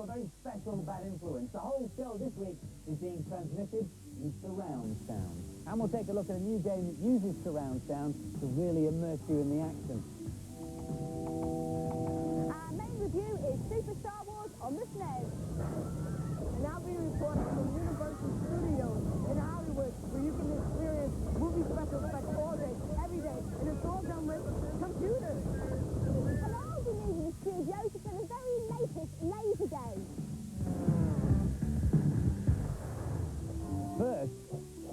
very special Bad Influence. The whole show this week is being transmitted in surround sound. And we'll take a look at a new game that uses surround sound to really immerse you in the action. Our main review is Super Star Wars on the SNES. And now we report from Universal Studios in Hollywood, where you can experience movie special effects all day, every day, and it's all done with computers. And I'll be leaving the studio to play the very latest laser game. First,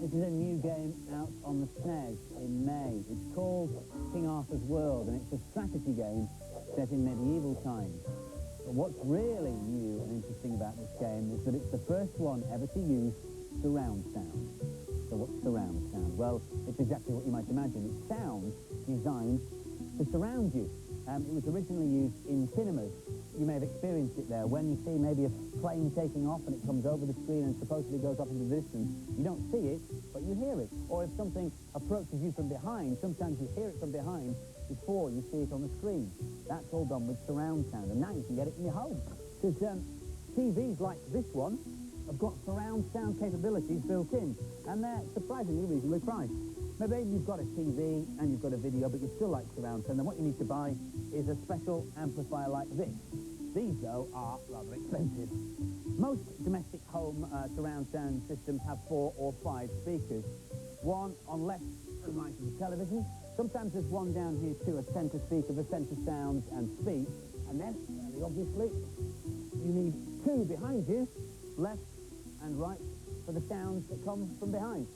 this is a new game out on the SNES in May. It's called King Arthur's World, and it's a strategy game set in medieval times. But what's really new and interesting about this game is that it's the first one ever to use surround sound. So what's surround sound? Well, it's exactly what you might imagine. It's sound designed to surround you. It was originally used in cinemas. You may have experienced it there. When you see maybe a plane taking off and it comes over the screen and supposedly goes off into the distance, you don't see it, but you hear it. Or if something approaches you from behind, sometimes you hear it from behind before you see it on the screen. That's all done with surround sound, and now you can get it in your home. Because TVs like this one have got surround sound capabilities built in, and they're surprisingly reasonably priced. Maybe you've got a TV and you've got a video, but you still like surround sound, then what you need to buy is a special amplifier like this. These, though, are rather expensive. Most domestic home surround sound systems have 4 or 5 speakers. One on left and right of the television. Sometimes there's one down here too, a centre speaker for centre sounds and speech. And then, very obviously, you need 2 behind you, left and right, for the sounds that come from behind.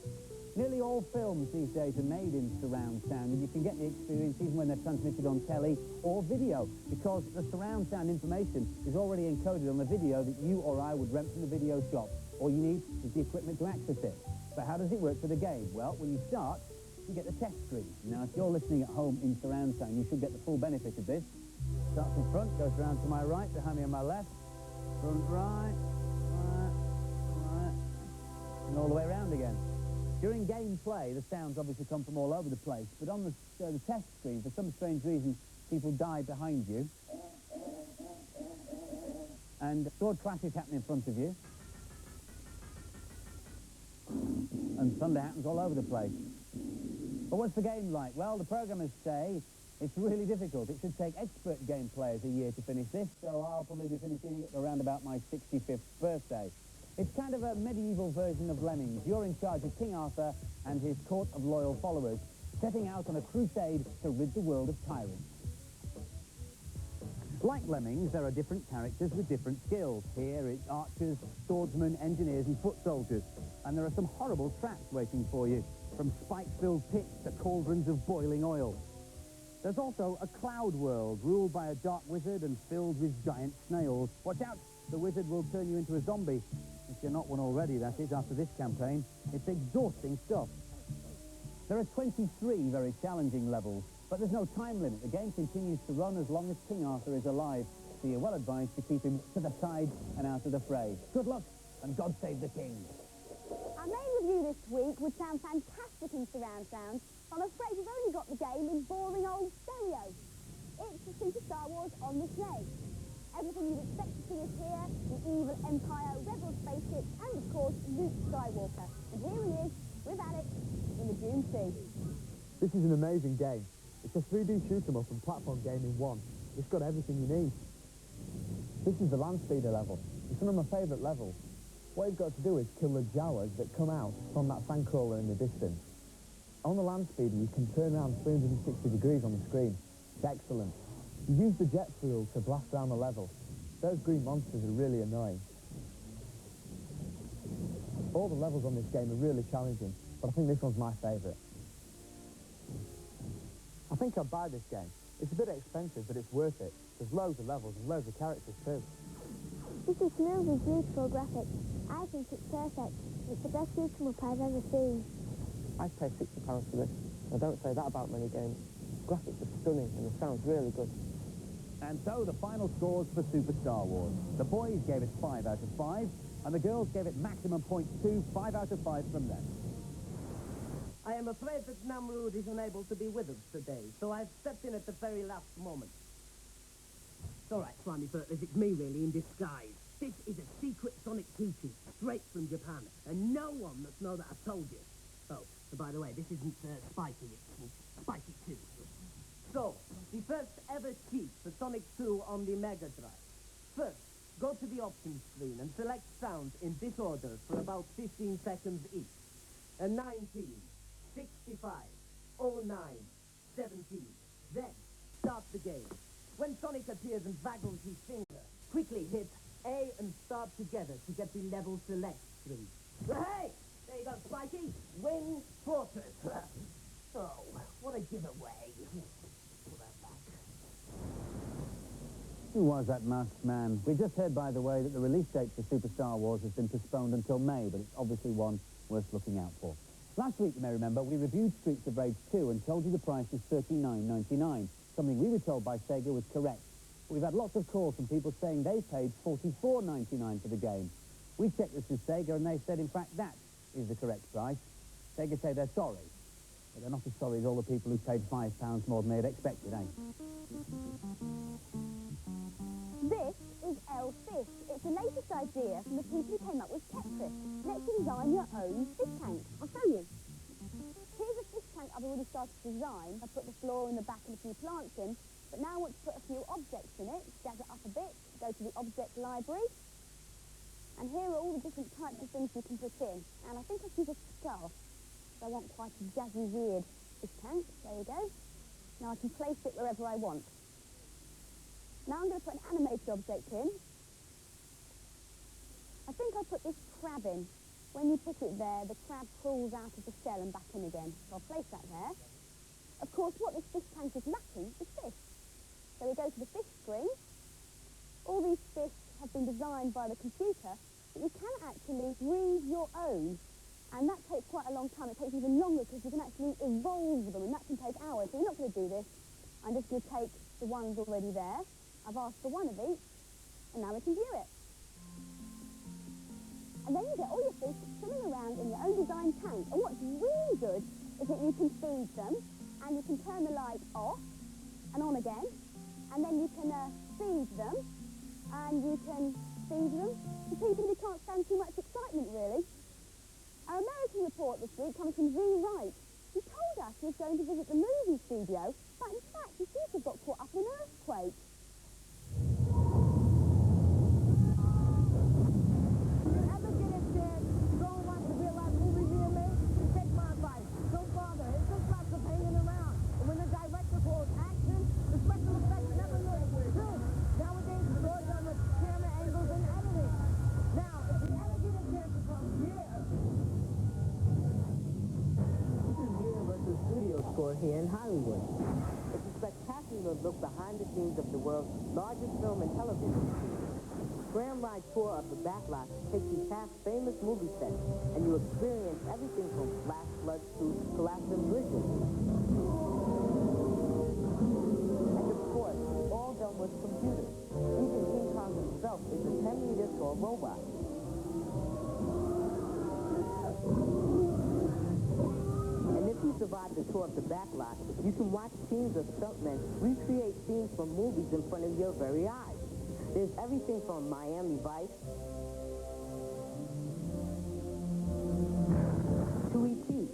Nearly all films these days are made in surround sound, and you can get the experience even when they're transmitted on telly or video, because the surround sound information is already encoded on the video that you or I would rent from the video shop. All you need is the equipment to access it. But how does it work for the game? Well, when you start, you get the test screen. Now, if you're listening at home in surround sound, you should get the full benefit of this. Starts in front, goes round to my right, behind me on my left, front right, and all the way around again. During gameplay, the sounds obviously come from all over the place, but on the test screen, for some strange reason, people die behind you, and sword clashes happen in front of you, and thunder happens all over the place. But what's the game like? Well, the programmers say it's really difficult. It should take expert game players a year to finish this, so I'll probably be finishing it around about my 65th birthday. It's kind of a medieval version of Lemmings. You're in charge of King Arthur and his court of loyal followers, setting out on a crusade to rid the world of tyrants. Like Lemmings, there are different characters with different skills. Here it's archers, swordsmen, engineers and foot soldiers. And there are some horrible traps waiting for you, from spike-filled pits to cauldrons of boiling oil. There's also a cloud world ruled by a dark wizard and filled with giant snails. Watch out, the wizard will turn you into a zombie. If you're not one already, that is, after this campaign. It's exhausting stuff. There are 23 very challenging levels, but there's no time limit. The game continues to run as long as King Arthur is alive, so you're well advised to keep him to the side and out of the fray. Good luck, and God save the king. Our main review this week would sound fantastic in surround sound. I'm afraid we've only got the game in boring old stereo. It's the Super Star Wars on the SNES. Everything you'd expect to see is here, the evil Empire, rebel spaceships, and of course, Luke Skywalker. And here he is, with Alex, in the Dune Sea. This is an amazing game. It's a 3D shoot-'em-up and platform game in one. It's got everything you need. This is the land speeder level. It's one of my favourite levels. What you've got to do is kill the Jawas that come out from that sandcrawler in the distance. On the land speeder, you can turn around 360 degrees on the screen. It's excellent. You use the jet fuel to blast around the level. Those green monsters are really annoying. All the levels on this game are really challenging, but I think this one's my favourite. I think I'd buy this game. It's a bit expensive, but it's worth it. There's loads of levels and loads of characters too. This is smooth with beautiful graphics. I think it's perfect. It's the best shoot-'em-up I've ever seen. I'd pay £60 for this. I don't say that about many games. Graphics are stunning and the sound's really good. And so the final scores for Super Star Wars. The boys gave it 5 out of 5, and the girls gave it maximum points too, 5 out of 5 from them. I am afraid that Namrud is unable to be with us today, so I've stepped in at the very last moment. It's all right, Swami Furtless, it's me really in disguise. This is a secret Sonic 2 tube, straight from Japan, and no one must know that I've told you. Oh, and by the way, this isn't spiky, it's spiky 2. So, the first ever cheat for Sonic 2 on the Mega Drive. First, go to the options screen and select sounds in this order for about 15 seconds each. 19, 65, 09, 17. Then, start the game. When Sonic appears and waggles his finger, quickly hit A and start together to get the level select screen. Hey! There you go, Spikey. Wing Fortress. Oh, what a giveaway. Put that back. Who was that masked man? We just heard, by the way, that the release date for Super Star Wars has been postponed until May, but it's obviously one worth looking out for. Last week, you may remember, we reviewed Streets of Rage 2 and told you the price was $39.99, something we were told by Sega was correct. We've had lots of calls from people saying they paid $44.99 for the game. We checked this with Sega and they said, in fact, that is the correct price. Sega say they're sorry, but they're not as sorry as all the people who paid £5 more than they had expected, eh? This is L-Fish. It's the latest idea from the people who came up with Tetris. Let's design your own fish tank. I'll show you. Here's a fish tank I've already started to design. I put the floor in the back and a few plants in, but now I want to put a few objects in it, jazz it up a bit, go to the object library, and here are all the different types of things you can put in. And I think I'll use a skull. So I want quite a jazzy, weird fish tank. There you go. Now I can place it wherever I want. Now I'm going to put an animated object in. I think I'll put this crab in. When you put it there, the crab crawls out of the shell and back in again. So I'll place that there. Of course, what this fish tank is lacking is fish. So we go to the fish screen. All these fish have been designed by the computer, but you can actually breed your own. And that takes quite a long time. It takes even longer because you can actually evolve them, and that can take hours. So we're not going to do this. I'm just going to take the ones already there. I've asked for one of each, and now we can view it. And then you get all your fish swimming around in your own design tank. And what's really good is that you can feed them, and you can turn the light off and on again, and then you can feed them, and you can feed them to people who can't stand too much excitement, really. Our American report this week comes from Z Wright. He told us he was going to visit the movie studio, but in fact he seems to have got caught up in an earthquake. Ever get a chance to go and watch a real-life movie being made? Take my advice. Don't bother. It's just lots of hanging around. And when the director calls action, the special effects never look good. Nowadays, it's all done with camera angles and editing. Now, if you ever get a chance to come here... This is Universal Studio Score here in Hollywood. It's a spectacular look behind the scenes of the world's largest film and television studio. Grand Ride Tour of the Backlot takes you past famous movie sets, and you experience everything from flash floods to collapsing bridges. And of course, all done with computers. Even King Kong himself is a 10-meter tall robot. And if you survive the tour of the Backlot, you can watch teams of stuntmen recreate scenes from movies in front of your very eyes. There's everything from Miami Vice to E.T.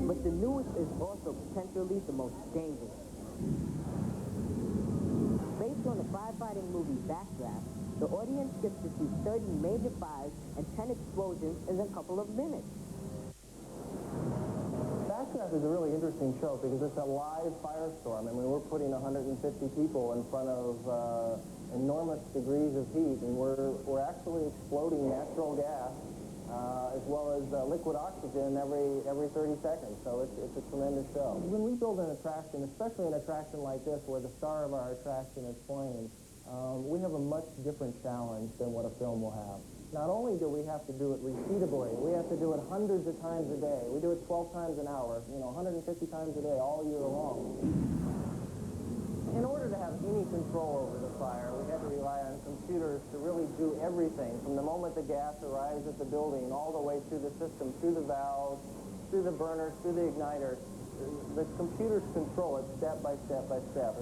But the newest is also potentially the most dangerous. Based on the firefighting movie Backdraft, the audience gets to see 30 major fires and 10 explosions in a couple of minutes. Backdraft is a really interesting show because it's a live firestorm. I mean, we're putting 150 people in front of enormous degrees of heat, and we're actually exploding natural gas as well as liquid oxygen every 30 seconds. So it's a tremendous show. When we build an attraction, especially an attraction like this where the star of our attraction is flames, we have a much different challenge than what a film will have. Not only do we have to do it repeatably, we have to do it hundreds of times a day. We do it 12 times an hour, 150 times a day all year long. In order to have any control over the fire, we had to rely on computers to really do everything, from the moment the gas arrives at the building, all the way through the system, through the valves, through the burners, through the igniter. The computers control it step by step by step.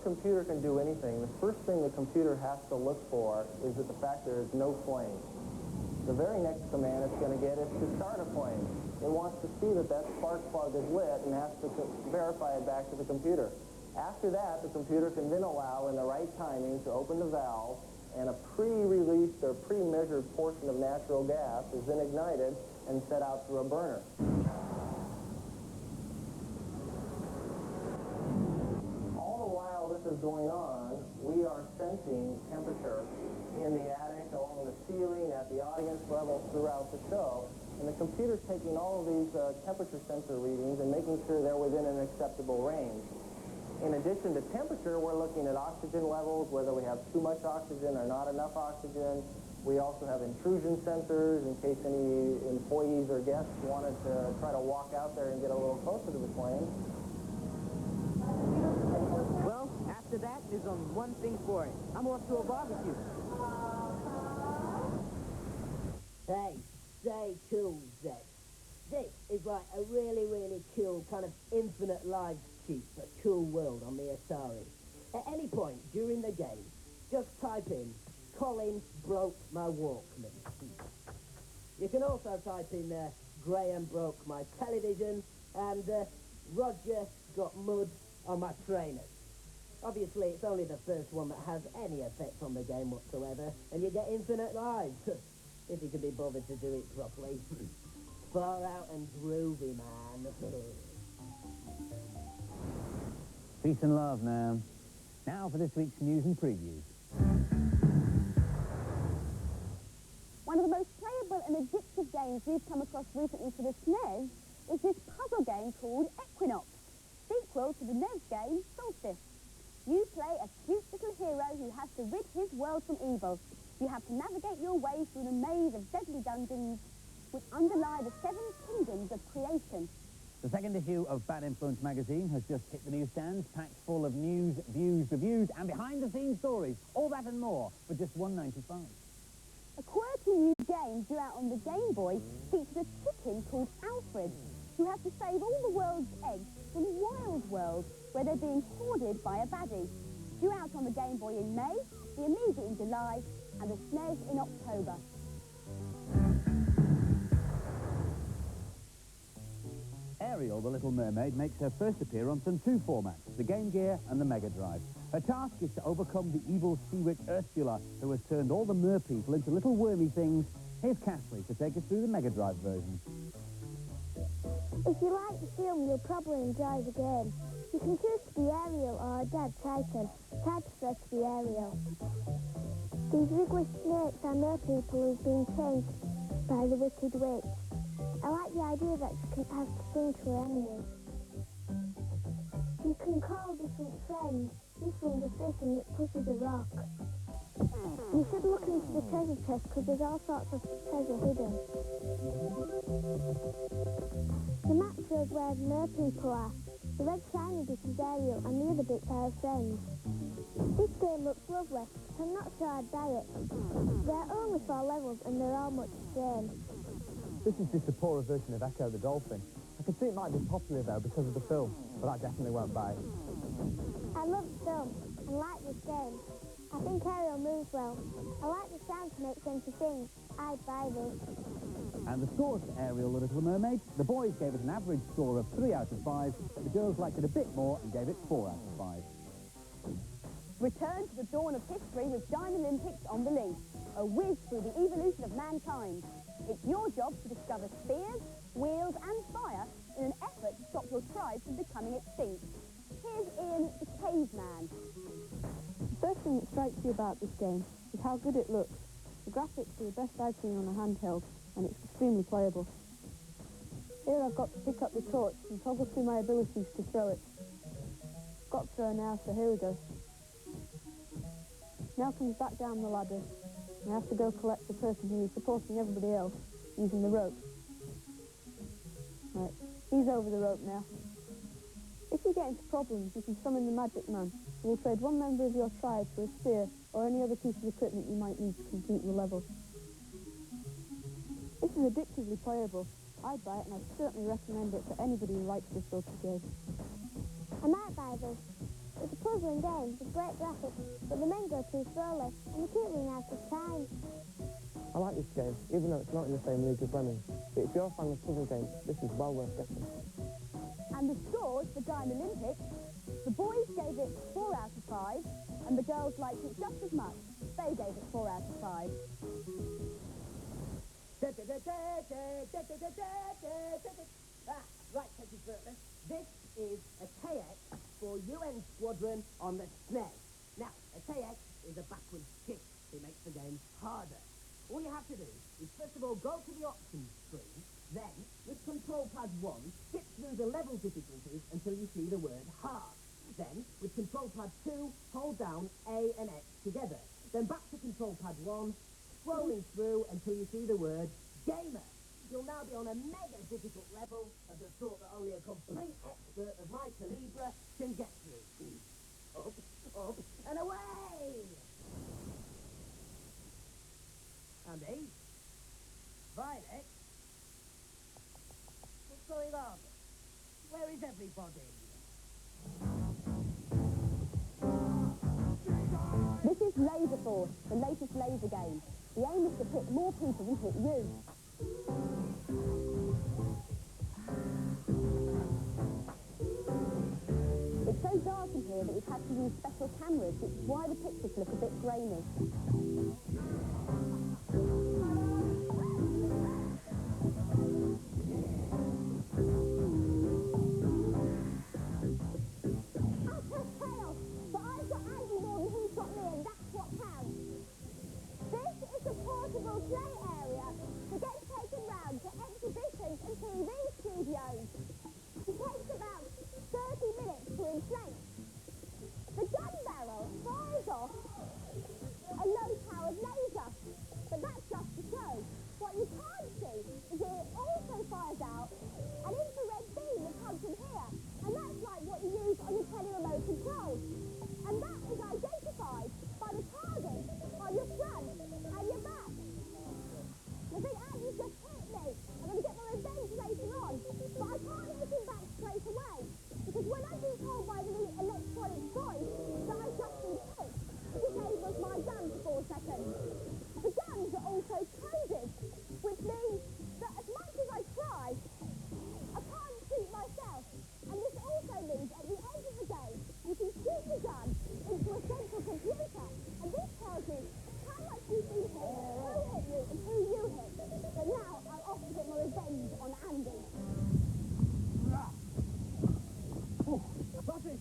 computer can do anything, the first thing the computer has to look for is that the fact there is no flame. The very next command it's going to get is to start a flame. It wants to see that that spark plug is lit and has to verify it back to the computer. After that, the computer can then allow, in the right timing, to open the valve, and a pre-released or pre-measured portion of natural gas is then ignited and set out through a burner. All the while this is going on, we are sensing temperature in the attic, along the ceiling, at the audience level throughout the show. And the computer's taking all of these temperature sensor readings and making sure they're within an acceptable range. In addition to temperature, we're looking at oxygen levels, whether we have too much oxygen or not enough oxygen. We also have intrusion sensors in case any employees or guests wanted to try to walk out there and get a little closer to the flame. Well, after that, there's only one thing for it. I'm off to a barbecue. Hey, stay cool, Zed. This is like a really, really cool kind of infinite lives cheat, but cool world on the Atari. At any point during the game, just type in, Colin broke my Walkman. You can also type in, Graham broke my television, and Roger got mud on my trainers. Obviously, it's only the first one that has any effect on the game whatsoever, and you get infinite lives. If you can be bothered to do it properly. Far out and groovy, man. Peace and love now. Now for this week's news and previews. One of the most playable and addictive games we've come across recently for the SNES is this puzzle game called Equinox, sequel to the NES game Solstice. You play a cute little hero who has to rid his world from evil. You have to navigate your way through the maze of deadly dungeons which underlie the 7 kingdoms of creation. The second issue of Bad Influence magazine has just hit the newsstands, packed full of news, views, reviews, and behind-the-scenes stories. All that and more for just $1.95. A quirky new game due out on the Game Boy features a chicken called Alfred, who has to save all the world's eggs from Wild World, where they're being hoarded by a baddie. Due out on the Game Boy in May, the Amiga in July, and the SNES in October. Ariel, the Little Mermaid, makes her first appearance on 2 formats, the Game Gear and the Mega Drive. Her task is to overcome the evil sea witch Ursula, who has turned all the mer people into little wormy things. Here's Castley to take us through the Mega Drive version. If you like the film, you'll probably enjoy the game. You can choose to be Ariel or a dead Titan. I prefer to be Ariel. These wriggly snakes are mer people who've been changed by the Wicked Witch. I like the idea that you can have to sing to her enemies. You can call different friends. This one's a fish and it pushes a rock. You should look into the treasure chest because there's all sorts of treasure hidden. The map shows where the mer people are. The red shiny bit is Ariel and the other bits are her friends. This game looks lovely, but I'm not sure I'd buy it. There are only 4 levels and they're all much the same. This is just a poorer version of Echo the Dolphin. I can see it might be popular though because of the film, but I definitely won't buy it. I love the film and like this game. I think Ariel moves well. I like the sound to make sense of things. I'd buy this. And the scores for Ariel, the Little Mermaid. The boys gave it an average score of 3 out of 5, but the girls liked it a bit more and gave it 4 out of 5. Return to the dawn of history with Giant Olympics on the Link, a whiz through the evolution of mankind. It's your job to discover spears, wheels and fire in an effort to stop your tribe from becoming extinct. Here's Ian, the caveman. The first thing that strikes you about this game is how good it looks. The graphics are the best I've seen on a handheld, and it's extremely playable. Here I've got to pick up the torch and toggle through my abilities to throw it. Got to throw now, so here we go. Now comes back down the ladder, and I have to go collect the person who is supporting everybody else using the rope. Right, he's over the rope now. If you get into problems, you can summon the Magic Man, who will trade one member of your tribe for a spear or any other piece of equipment you might need to complete the level. This is addictively playable. I'd buy it, and I'd certainly recommend it to anybody who likes this sort of game. I might buy this. It's a puzzling game with great graphics, but the men go too slowly, and we keep running out of time. I like this game, even though it's not in the same league as Lemmings. But if you're a fan of puzzle games, this is well worth getting. And the scores for Dime Olympics, the boys gave it 4 out of 5, and the girls liked it just as much. They gave it 4 out of 5. Right, Teddy Shirtless. This is a KX for UN Squadron on the SNES. Now, a KX is a backwards kick. It makes the game harder. All you have to do is, first of all, go to the options screen, then, with control pad 1, skip through the level difficulties until you see the word hard. Then, with control pad 2, hold down A and X together. Then back to control pad 1, scrolling through until you see the word gamer. You'll now be on a mega difficult level of the sort that only a complete expert of my calibre can get through. Up, up, and away! Andy? Violet? What's going on? Where is everybody? This is Laser Force, the latest laser game. The aim is to hit more people than hit you. It's so dark in here that we've had to use special cameras, which is why the pictures look a bit grainy.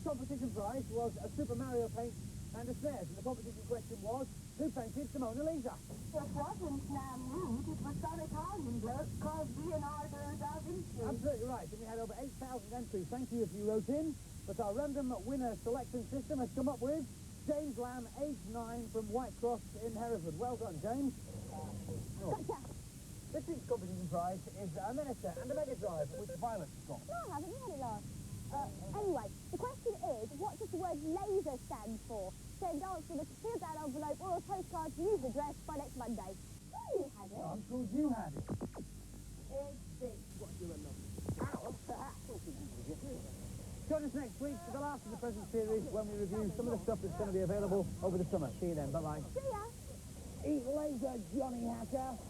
Competition prize was a Super Mario paint and a SNES, and the competition question was, who painted the Mona Lisa? It wasn't Sam Newt, it was some Italian bloke called Leonardo da Vinci. Absolutely right, and we had over 8,000 entries. Thank you if you wrote in, but our random winner selection system has come up with James Lamb, age 9, from Whitecross in Hereford. Well done, James. Gotcha! This week's competition prize is a Minister and a Mega Drive, which Violet has got. No, I haven't. You had it last. Anyway, the question is, what does the word laser stand for? Send answer with a sealed down envelope or a postcard to use address by next Monday. Oh, you had it. I'm sure you had it. Is this what you were looking Join us next week for the last of the present series when we review some of the stuff that's going to be available over the summer. See you then. Bye-bye. See ya. Eat laser, Johnny Hacker.